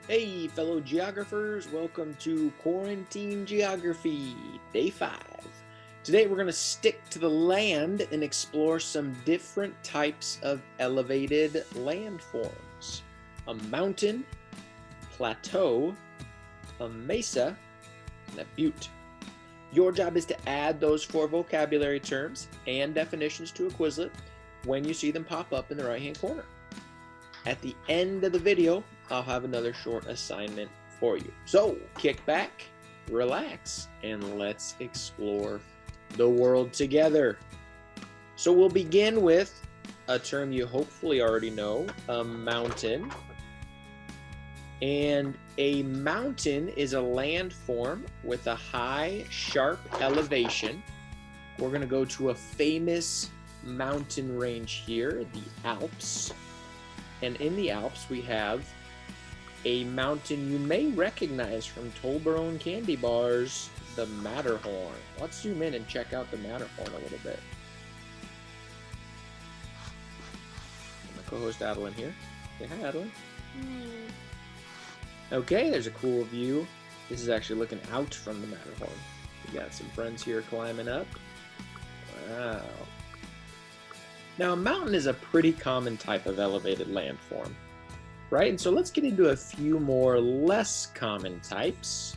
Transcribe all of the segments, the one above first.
Hey, fellow geographers, welcome to Quarantine Geography, Day 5. Today we're going to stick to the land and explore some different types of elevated landforms. A mountain, plateau, a mesa, and a butte. Your job is to add those 4 vocabulary terms and definitions to a Quizlet when you see them pop up in the right-hand corner. At the end of the video, I'll have another short assignment for you. So kick back, relax, and let's explore the world together. So we'll begin with a term you hopefully already know, a mountain. And a mountain is a landform with a high, sharp elevation. We're going to go to a famous mountain range here, the Alps. And in the Alps, we have a mountain you may recognize from Toblerone candy bars, the Matterhorn. Let's zoom in and check out the Matterhorn a little bit. My co-host Adeline here. Say hi, Adeline. Okay, there's a cool view. This is actually looking out from the Matterhorn. We got some friends here climbing up. Wow. Now, a mountain is a pretty common type of elevated landform, right? And so let's get into a few more less common types.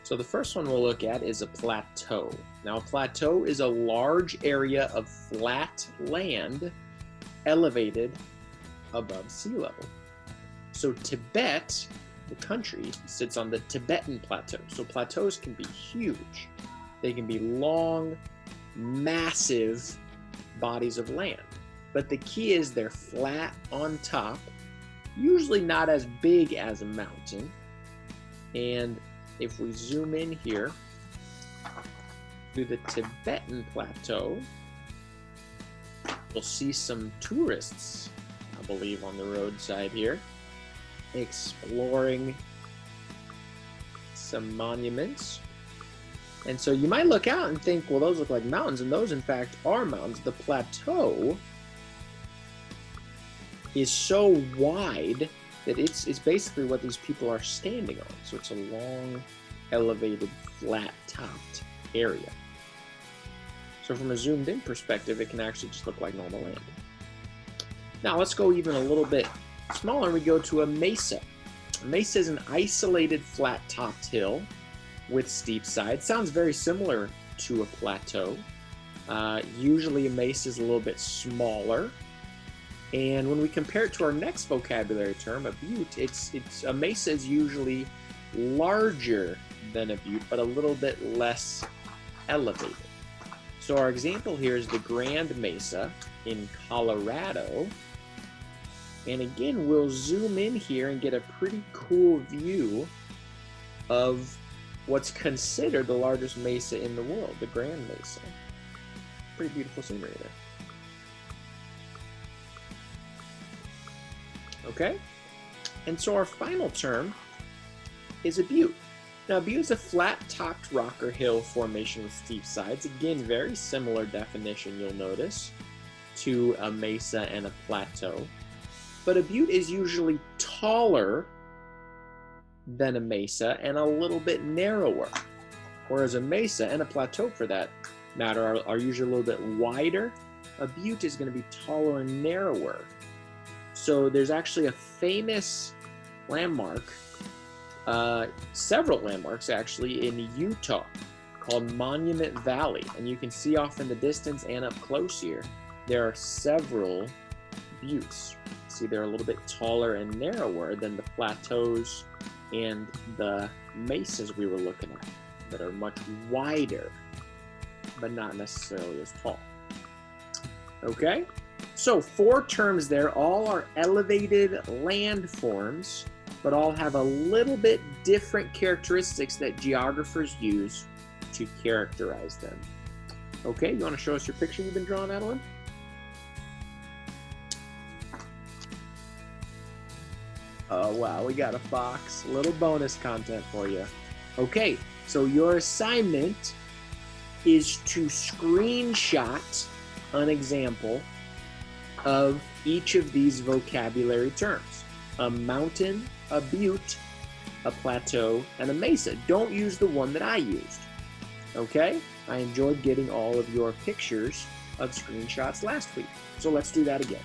So the first one we'll look at is a plateau. Now, a plateau is a large area of flat land elevated above sea level. So Tibet, the country, sits on the Tibetan Plateau. So plateaus can be huge. They can be long, massive bodies of land. But the key is they're flat on top, usually not as big as a mountain. And if we zoom in here to the Tibetan Plateau, we'll see some tourists, I believe, on the roadside here, exploring some monuments. And so you might look out and think, well, those look like mountains, and those in fact are mountains. The plateau is so wide that it's basically what these people are standing on. So it's a long, elevated, flat-topped area. So from a zoomed-in perspective, it can actually just look like normal land. Now let's go even a little bit smaller, and we go to a mesa. A mesa is an isolated, flat-topped hill with steep sides. Sounds very similar to a plateau. Usually a mesa is a little bit smaller. And when we compare it to our next vocabulary term, a butte, a mesa is usually larger than a butte, but a little bit less elevated. So our example here is the Grand Mesa in Colorado. And again, we'll zoom in here and get a pretty cool view of what's considered the largest mesa in the world, the Grand Mesa. Pretty beautiful scenery there. Okay, and so our final term is a butte. Now, a butte is a flat-topped rock or hill formation with steep sides. Again, very similar definition, you'll notice, to a mesa and a plateau. But a butte is usually taller than a mesa and a little bit narrower, whereas a mesa, and a plateau for that matter, are usually a little bit wider. A butte is going to be taller and narrower. So there's actually a famous landmark, several landmarks actually, in Utah called Monument Valley. And you can see off in the distance and up close here, there are several buttes. See, they're a little bit taller and narrower than the plateaus and the mesas we were looking at, that are much wider, but not necessarily as tall. Okay? So 4 terms there, all are elevated landforms, but all have a little bit different characteristics that geographers use to characterize them. Okay, you want to show us your picture you've been drawing, Adeline? Oh wow, we got a fox. A little bonus content for you. Okay, so your assignment is to screenshot an example of each of these vocabulary terms. A mountain, a butte, a Plateau, and a Mesa. Don't use the one that I used. Okay? I enjoyed getting all of your pictures of screenshots last week. So let's do that again.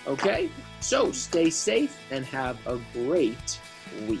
Okay? So stay safe and have a great week.